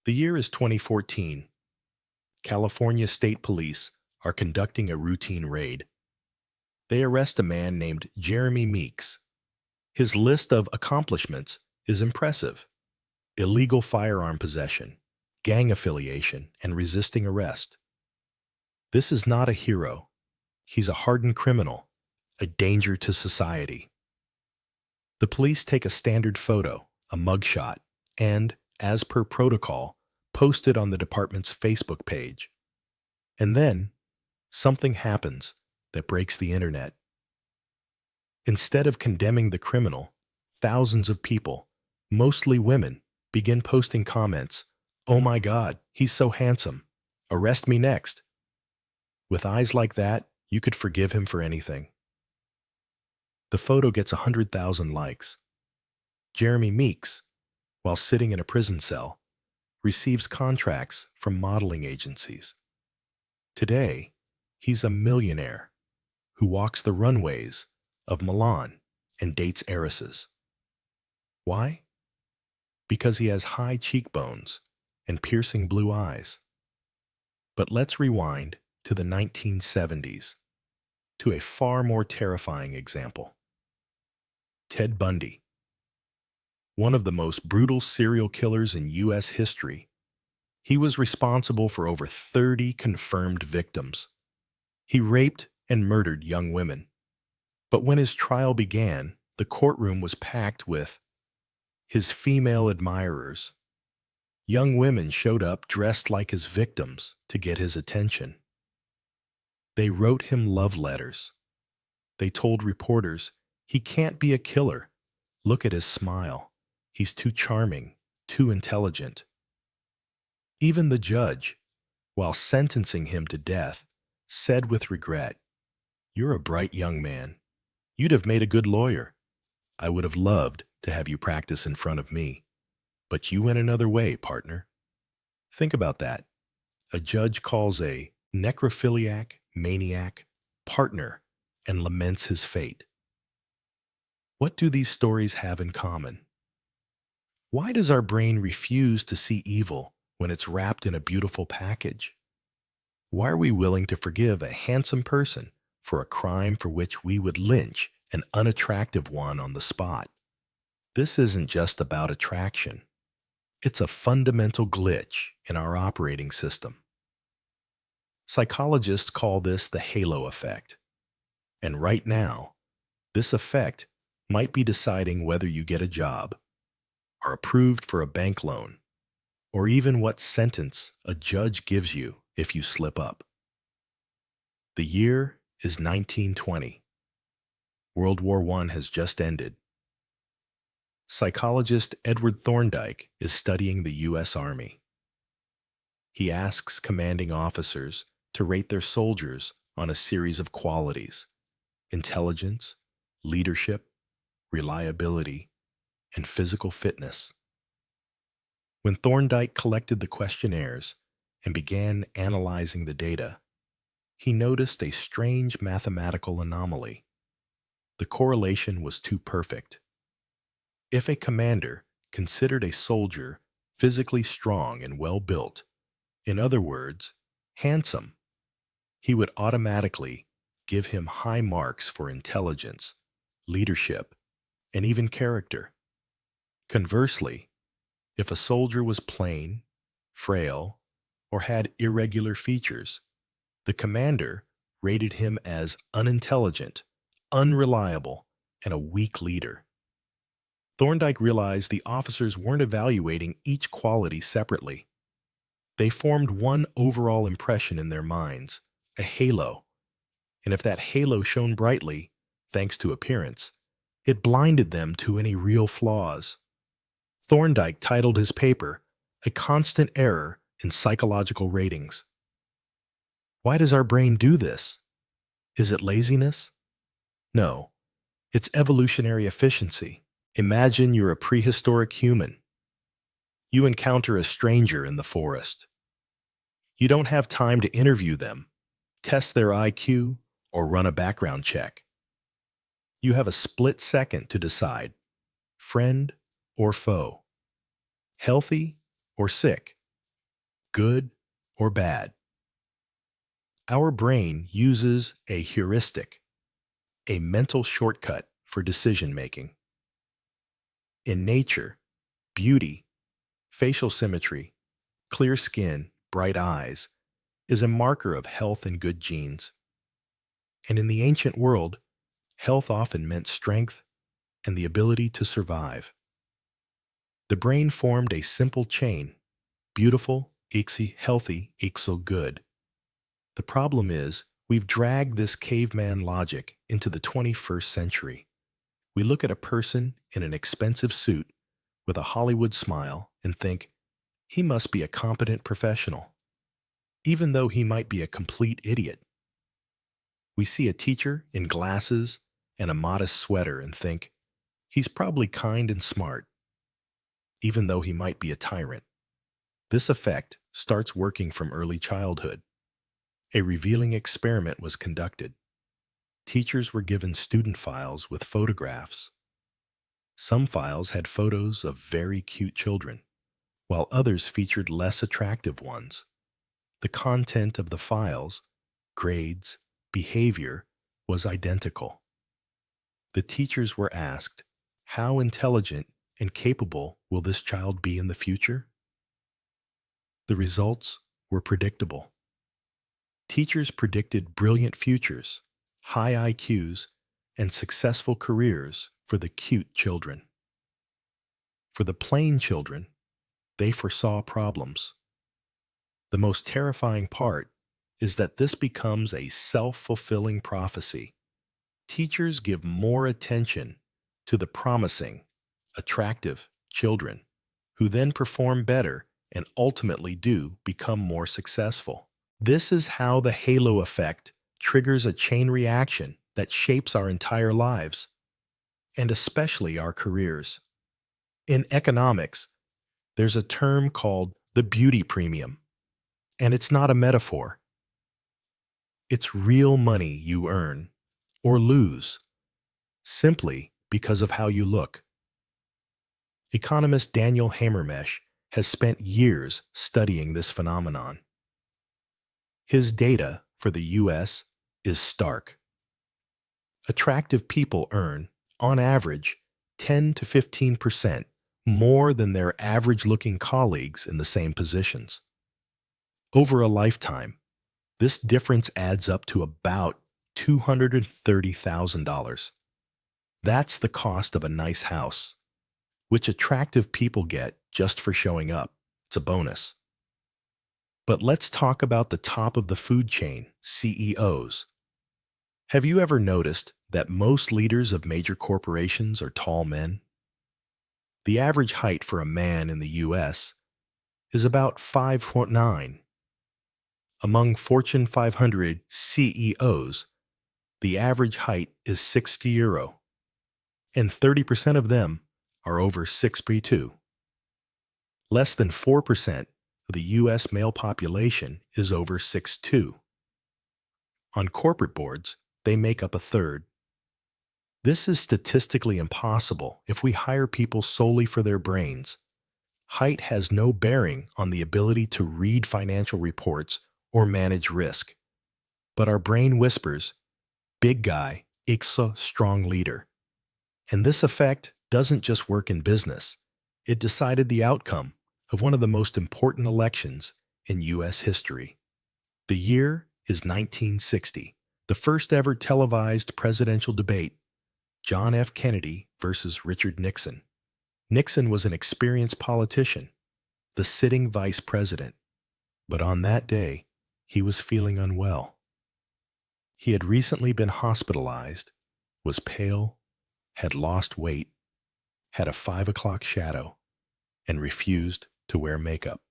The year is 2014. California State Police are conducting a routine raid. They arrest a man named Jeremy Meeks. His list of accomplishments is impressive: illegal firearm possession, gang affiliation, and resisting arrest. This is not a hero. He's a hardened criminal, a danger to society. The police take a standard photo, a mugshot, and, as per protocol, post it on the department's Facebook page. And then, something happens that breaks the internet. Instead of condemning the criminal, thousands of people, mostly women, begin posting comments. "Oh my God, he's so handsome. Arrest me next." With eyes like that, you could forgive him for anything. The photo gets 100,000 likes. Jeremy Meeks, while sitting in a prison cell, receives contracts from modeling agencies. Today, he's a millionaire who walks the runways of Milan and dates heiresses. Why? Because he has high cheekbones and piercing blue eyes. But let's rewind to the 1970s, to a far more terrifying example. Ted Bundy, one of the most brutal serial killers in U.S. history. He was responsible for over 30 confirmed victims. He raped and murdered young women. But when his trial began, the courtroom was packed with his female admirers. Young women showed up dressed like his victims to get his attention. They wrote him love letters. They told reporters, "He can't be a killer. Look at his smile. He's too charming, too intelligent." Even the judge, while sentencing him to death, said with regret, "You're a bright young man. You'd have made a good lawyer. I would have loved to have you practice in front of me. But you went another way, partner." Think about that. A judge calls a necrophiliac maniac partner and laments his fate. What do these stories have in common? Why does our brain refuse to see evil when it's wrapped in a beautiful package? Why are we willing to forgive a handsome person for a crime for which we would lynch an unattractive one on the spot? This isn't just about attraction. It's a fundamental glitch in our operating system. Psychologists call this the halo effect. And right now, this effect might be deciding whether you get a job, are approved for a bank loan, or even what sentence a judge gives you if you slip up. The year is 1920. World War I has just ended. Psychologist Edward Thorndike is studying the U.S. Army. He asks commanding officers to rate their soldiers on a series of qualities: intelligence, leadership, reliability, and physical fitness. When Thorndike collected the questionnaires and began analyzing the data, he noticed a strange mathematical anomaly. The correlation was too perfect. If a commander considered a soldier physically strong and well-built, in other words, handsome, he would automatically give him high marks for intelligence, leadership, and even character. Conversely, if a soldier was plain, frail, or had irregular features, the commander rated him as unintelligent, unreliable, and a weak leader. Thorndike realized the officers weren't evaluating each quality separately. They formed one overall impression in their minds, a halo. And if that halo shone brightly, thanks to appearance, it blinded them to any real flaws. Thorndike titled his paper, "A Constant Error in Psychological Ratings." Why does our brain do this? Is it laziness? No, it's evolutionary efficiency. Imagine you're a prehistoric human. You encounter a stranger in the forest. You don't have time to interview them, test their IQ, or run a background check. You have a split second to decide: friend or foe, healthy or sick. good or bad. Our brain uses a heuristic, a mental shortcut for decision making. In nature, beauty, facial symmetry, clear skin, bright eyes is a marker of health and good genes. And in the ancient world, health often meant strength and the ability to survive. The brain formed a simple chain: beautiful equals healthy equals good. The problem is, we've dragged this caveman logic into the 21st century. We look at a person in an expensive suit with a Hollywood smile and think, he must be a competent professional, even though he might be a complete idiot. We see a teacher in glasses and a modest sweater and think, he's probably kind and smart, even though he might be a tyrant. This effect starts working from early childhood. A revealing experiment was conducted. Teachers were given student files with photographs. Some files had photos of very cute children, while others featured less attractive ones. The content of the files, grades, behavior, was identical. The teachers were asked, how intelligent and capable will this child be in the future? The results were predictable. Teachers predicted brilliant futures, high IQs, and successful careers for the cute children. For the plain children, they foresaw problems. The most terrifying part is that this becomes a self-fulfilling prophecy. Teachers give more attention to the promising, attractive children, who then perform better and ultimately do become more successful. This is how the halo effect triggers a chain reaction that shapes our entire lives, and especially our careers. In economics, there's a term called the beauty premium, and it's not a metaphor. It's real money you earn or lose simply because of how you look. Economist Daniel Hammermesh has spent years studying this phenomenon. His data for the US is stark. Attractive people earn, on average, 10 to 15% more than their average-looking colleagues in the same positions. Over a lifetime, this difference adds up to about $230,000. That's the cost of a nice house, which attractive people get just for showing up. It's a bonus. But let's talk about the top of the food chain, CEOs. Have you ever noticed that most leaders of major corporations are tall men? The average height for a man in the US is about 5'9". Among Fortune 500 CEOs, the average height is 60 euro, and 30% of them are over 6'2". Less than 4% of the US male population is over 6'2". On corporate boards, they make up a third. This is statistically impossible if we hire people solely for their brains. Height has no bearing on the ability to read financial reports or manage risk. But our brain whispers, big guy equals strong leader. And this effect doesn't just work in business. It decided the outcome of one of the most important elections in U.S. history. The year is 1960, the first ever televised presidential debate, John F. Kennedy versus Richard Nixon. Nixon was an experienced politician, the sitting vice president. But on that day, he was feeling unwell. He had recently been hospitalized, was pale, had lost weight, had a 5 o'clock shadow, and refused to wear makeup.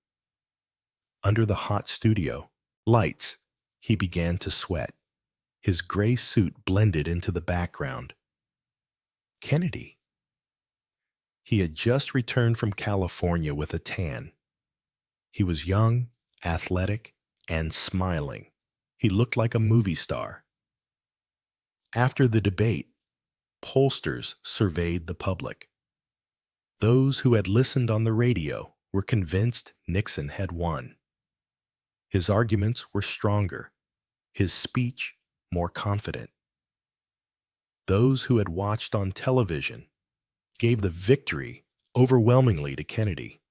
Under the hot studio lights, he began to sweat. His gray suit blended into the background. Kennedy. He had just returned from California with a tan. He was young, athletic, and smiling. He looked like a movie star. After the debate, pollsters surveyed the public. Those who had listened on the radio were convinced Nixon had won. His arguments were stronger, his speech more confident. Those who had watched on television gave the victory overwhelmingly to Kennedy.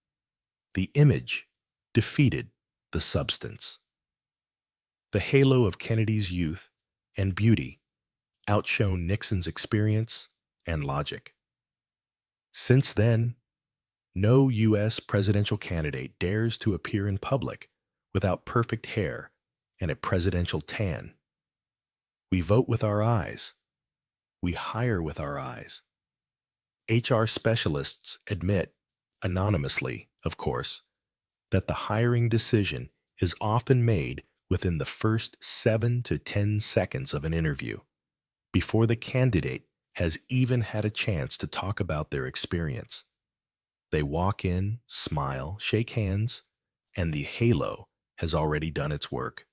The image defeated the substance. The halo of Kennedy's youth and beauty outshone Nixon's experience and logic. Since then, no U.S. presidential candidate dares to appear in public without perfect hair and a presidential tan. We vote with our eyes. We hire with our eyes. HR specialists admit, anonymously, of course, that the hiring decision is often made within the first 7 to 10 seconds of an interview, before the candidate has even had a chance to talk about their experience. They walk in, smile, shake hands, and the halo has already done its work.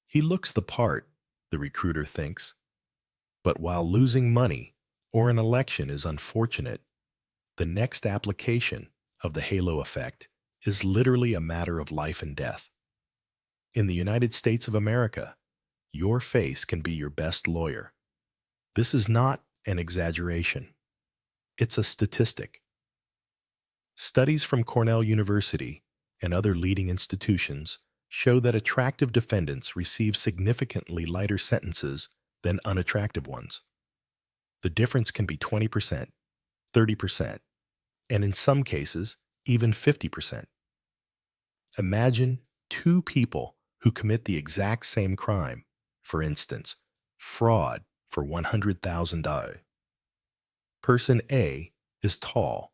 He looks the part, the recruiter thinks, but while losing money or an election is unfortunate, the next application of the halo effect is literally a matter of life and death. In the United States of America, your face can be your best lawyer. This is not an exaggeration. It's a statistic. Studies from Cornell University and other leading institutions show that attractive defendants receive significantly lighter sentences than unattractive ones. The difference can be 20%, 30%, and in some cases, even 50%. Imagine two people who commit the exact same crime, for instance, fraud for $100,000. Person A is tall,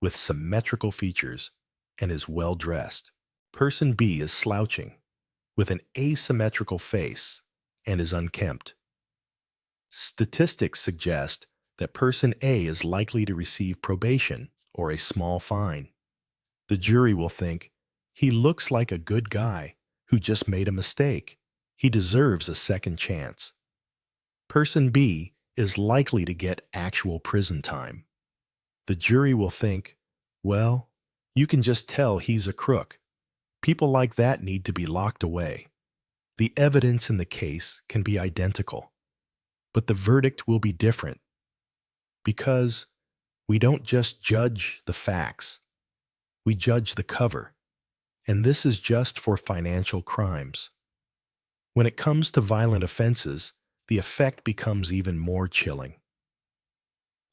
with symmetrical features, and is well-dressed. Person B is slouching, with an asymmetrical face, and is unkempt. Statistics suggest that person A is likely to receive probation or a small fine. The jury will think, he looks like a good guy who just made a mistake. He deserves a second chance. Person B is likely to get actual prison time. The jury will think, well, you can just tell he's a crook. People like that need to be locked away. The evidence in the case can be identical, but the verdict will be different because we don't just judge the facts, we judge the cover. And this is just for financial crimes. When it comes to violent offenses, the effect becomes even more chilling.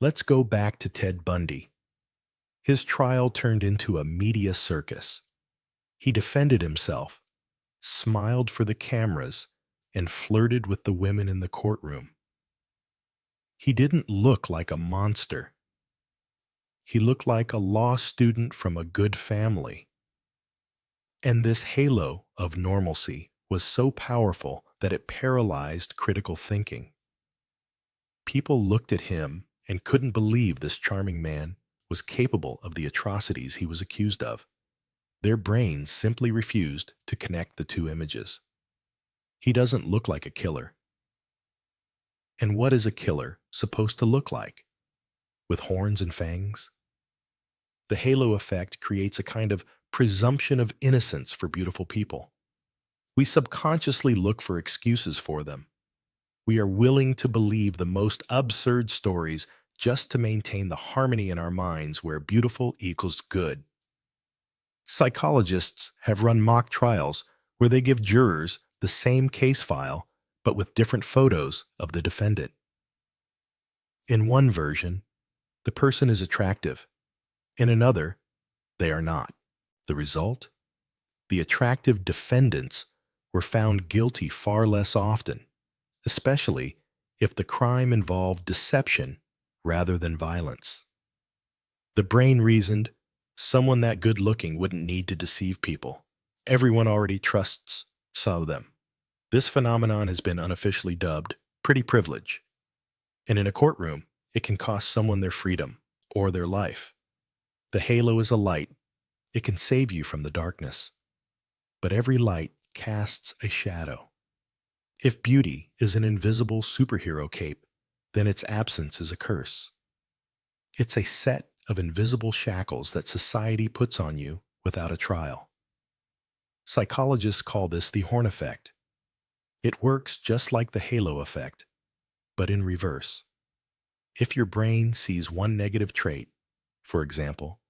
Let's go back to Ted Bundy. His trial turned into a media circus. He defended himself, smiled for the cameras, and flirted with the women in the courtroom. He didn't look like a monster. He looked like a law student from a good family. And this halo of normalcy was so powerful that it paralyzed critical thinking. People looked at him and couldn't believe this charming man was capable of the atrocities he was accused of. Their brains simply refused to connect the two images. He doesn't look like a killer. And what is a killer supposed to look like? With horns and fangs? The halo effect creates a kind of presumption of innocence for beautiful people. We subconsciously look for excuses for them. We are willing to believe the most absurd stories just to maintain the harmony in our minds where beautiful equals good. Psychologists have run mock trials where they give jurors the same case file but with different photos of the defendant. In one version, the person is attractive. In another, they are not. The result? The attractive defendants were found guilty far less often, especially if the crime involved deception rather than violence. The brain reasoned, someone that good-looking wouldn't need to deceive people. Everyone already trusts some of them. This phenomenon has been unofficially dubbed pretty privilege. And in a courtroom, it can cost someone their freedom or their life. The halo is a light. It can save you from the darkness. But every light casts a shadow. If beauty is an invisible superhero cape, then its absence is a curse. It's a set of invisible shackles that society puts on you without a trial. Psychologists call this the horn effect. It works just like the halo effect, but in reverse. If your brain sees one negative trait, for example,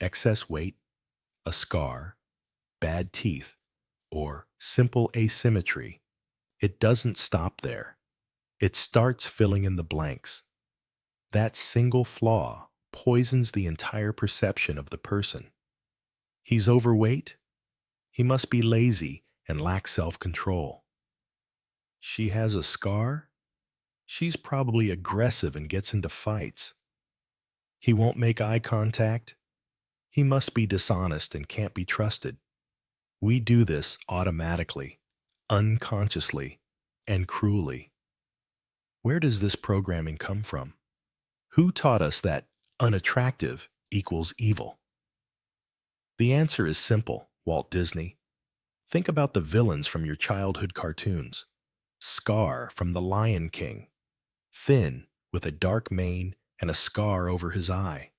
excess weight, a scar, bad teeth, or simple asymmetry, it doesn't stop there. It starts filling in the blanks. That single flaw poisons the entire perception of the person. He's overweight. He must be lazy and lack self-control. She has a scar. She's probably aggressive and gets into fights. He won't make eye contact. He must be dishonest and can't be trusted. We do this automatically, unconsciously, and cruelly. Where does this programming come from? Who taught us that unattractive equals evil? The answer is simple, Walt Disney. Think about the villains from your childhood cartoons. Scar from The Lion King, thin with a dark mane and a scar over his eye.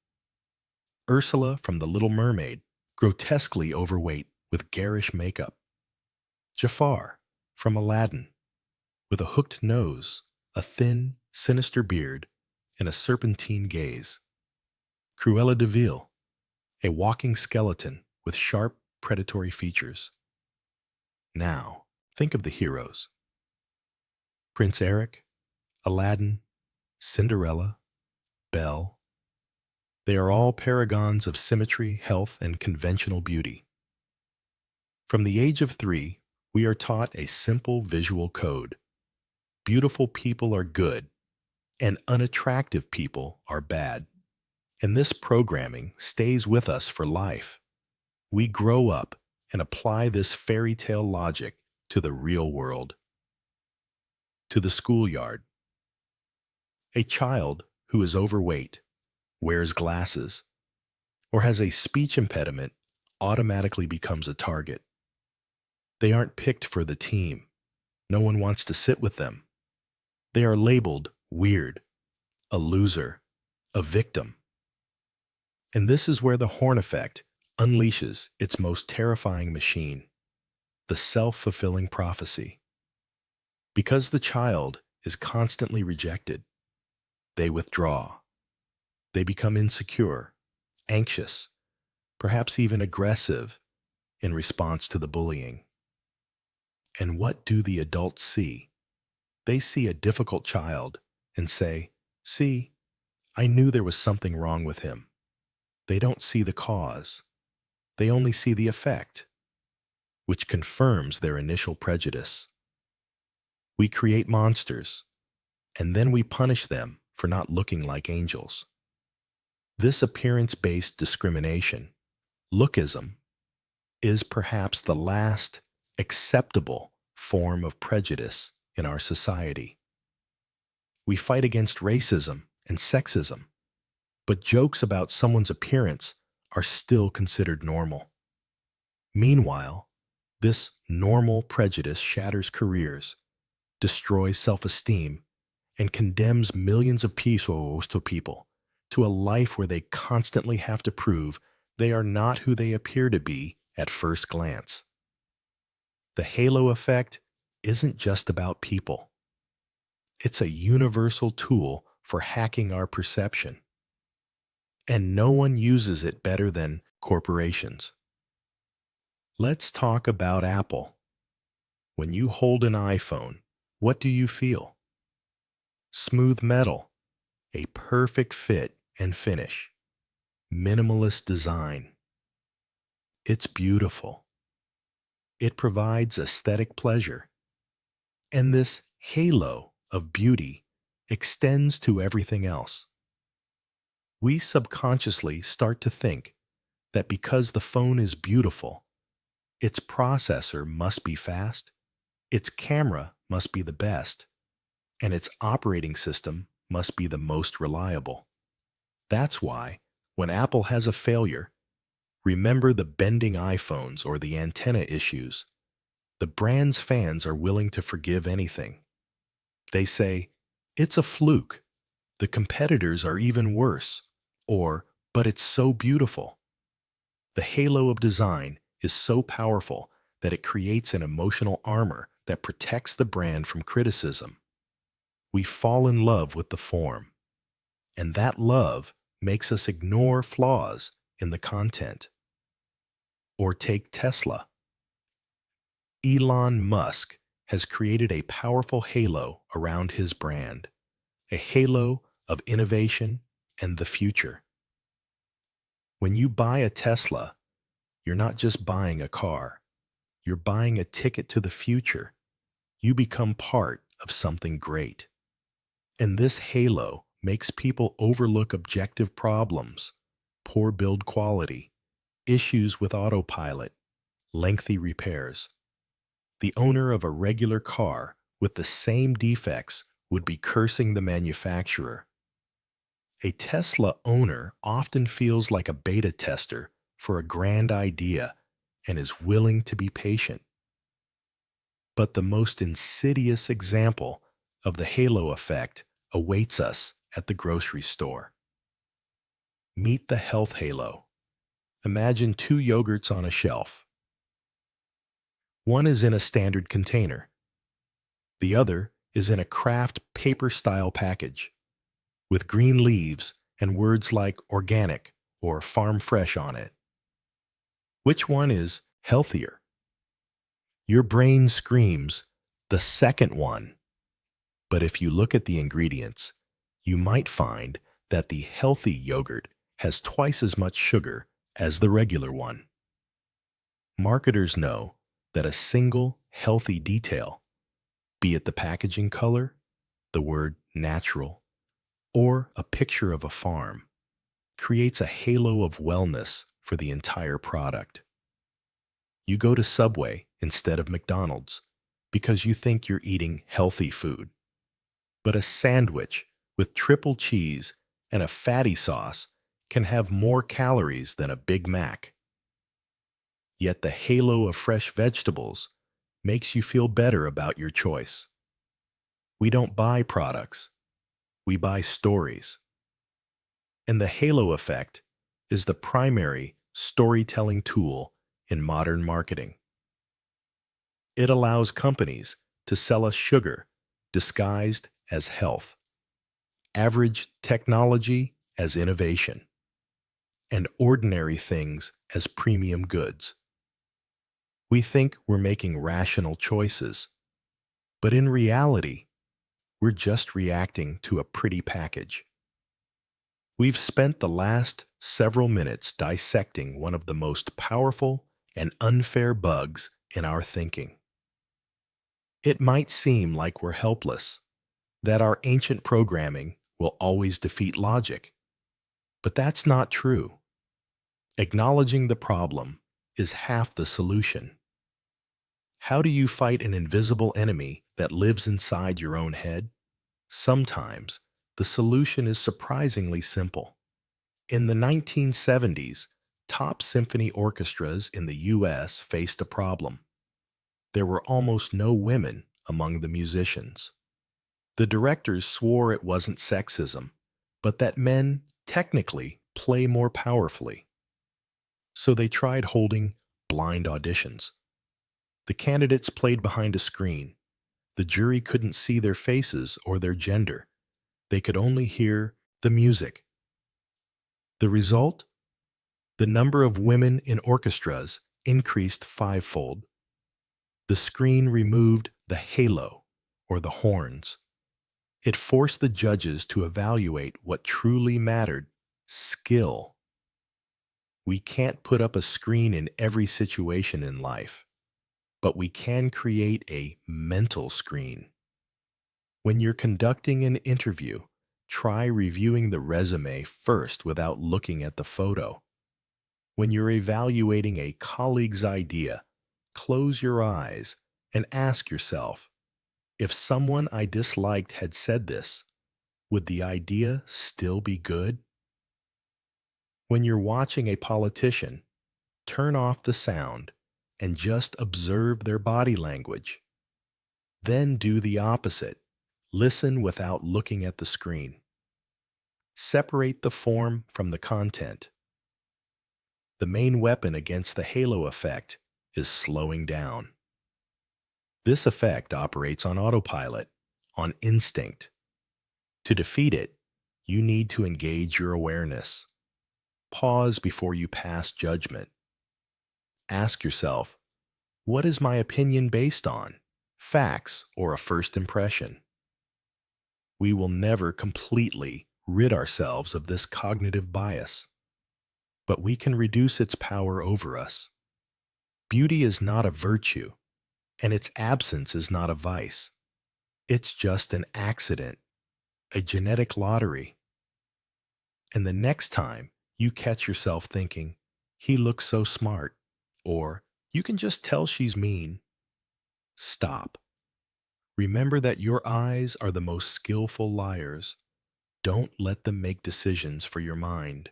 Ursula from The Little Mermaid, grotesquely overweight with garish makeup. Jafar from Aladdin, with a hooked nose, a thin, sinister beard, and a serpentine gaze. Cruella de Vil, a walking skeleton with sharp, predatory features. Now, think of the heroes. Prince Eric, Aladdin, Cinderella, Belle. They are all paragons of symmetry, health, and conventional beauty. From the age of 3, we are taught a simple visual code. Beautiful people are good, and unattractive people are bad. And this programming stays with us for life. We grow up and apply this fairy tale logic to the real world. To the schoolyard. A child who is overweight, wears glasses, or has a speech impediment automatically becomes a target. They aren't picked for the team. No one wants to sit with them. They are labeled weird, a loser, a victim. And this is where the horn effect unleashes its most terrifying machine, the self-fulfilling prophecy. Because the child is constantly rejected, they withdraw. They become insecure, anxious, perhaps even aggressive in response to the bullying. And what do the adults see? They see a difficult child and say, "See, I knew there was something wrong with him." They don't see the cause. They only see the effect, which confirms their initial prejudice. We create monsters, and then we punish them for not looking like angels. This appearance-based discrimination, lookism, is perhaps the last acceptable form of prejudice in our society. We fight against racism and sexism, but jokes about someone's appearance are still considered normal. Meanwhile, this normal prejudice shatters careers, destroys self-esteem, and condemns millions of people to a life where they constantly have to prove they are not who they appear to be at first glance. The halo effect isn't just about people. It's a universal tool for hacking our perception. And no one uses it better than corporations. Let's talk about Apple. When you hold an iPhone, what do you feel? Smooth metal, a perfect fit and finish, minimalist design. It's beautiful. It provides aesthetic pleasure. And this halo of beauty extends to everything else. We subconsciously start to think that because the phone is beautiful, its processor must be fast, its camera must be the best, and its operating system must be the most reliable. That's why, when Apple has a failure, remember the bending iPhones or the antenna issues. The brand's fans are willing to forgive anything. They say, "It's a fluke. The competitors are even worse," or, "But it's so beautiful." The halo of design is so powerful that it creates an emotional armor that protects the brand from criticism. We fall in love with the form, and that love makes us ignore flaws in the content. Or take Tesla. Elon Musk has created a powerful halo around his brand, a halo of innovation and the future. When you buy a Tesla, you're not just buying a car, you're buying a ticket to the future. You become part of something great. And this halo makes people overlook objective problems, poor build quality, issues with autopilot, lengthy repairs. The owner of a regular car with the same defects would be cursing the manufacturer. A Tesla owner often feels like a beta tester for a grand idea and is willing to be patient. But the most insidious example of the halo effect awaits us at the grocery store. Meet the health halo. Imagine two yogurts on a shelf. One is in a standard container. The other is in a craft paper-style package with green leaves and words like organic or farm fresh on it. Which one is healthier? Your brain screams, the second one. But if you look at the ingredients, you might find that the healthy yogurt has twice as much sugar as the regular one. Marketers know that a single healthy detail, be it the packaging color, the word natural, or a picture of a farm, creates a halo of wellness for the entire product. You go to Subway instead of McDonald's because you think you're eating healthy food. But a sandwich with triple cheese and a fatty sauce can have more calories than a Big Mac. Yet the halo of fresh vegetables makes you feel better about your choice. We don't buy products, we buy stories. And the halo effect is the primary storytelling tool in modern marketing. It allows companies to sell us sugar disguised as health, average technology as innovation, and ordinary things as premium goods. We think we're making rational choices, but in reality, we're just reacting to a pretty package. We've spent the last several minutes dissecting one of the most powerful and unfair bugs in our thinking. It might seem like we're helpless, that our ancient programming will always defeat logic, but that's not true. Acknowledging the problem is half the solution. How do you fight an invisible enemy that lives inside your own head? Sometimes the solution is surprisingly simple. In the 1970s, top symphony orchestras in the US faced a problem. There were almost no women among the musicians. The directors swore it wasn't sexism, but that men technically play more powerfully. So they tried holding blind auditions. The candidates played behind a screen. The jury couldn't see their faces or their gender. They could only hear the music. The result? The number of women in orchestras increased fivefold. The screen removed the halo, or the horns. It forced the judges to evaluate what truly mattered: skill. We can't put up a screen in every situation in life, but we can create a mental screen. When you're conducting an interview, try reviewing the resume first without looking at the photo. When you're evaluating a colleague's idea, close your eyes and ask yourself, if someone I disliked had said this, would the idea still be good? When you're watching a politician, turn off the sound and just observe their body language. Then do the opposite. Listen without looking at the screen. Separate the form from the content. The main weapon against the halo effect is slowing down. This effect operates on autopilot, on instinct. To defeat it, you need to engage your awareness. Pause before you pass judgment. Ask yourself, what is my opinion based on? Facts or a first impression? We will never completely rid ourselves of this cognitive bias, but we can reduce its power over us. Beauty is not a virtue, and its absence is not a vice. It's just an accident, a genetic lottery. And the next time you catch yourself thinking, he looks so smart, or you can just tell she's mean, stop. Remember that your eyes are the most skillful liars. Don't let them make decisions for your mind.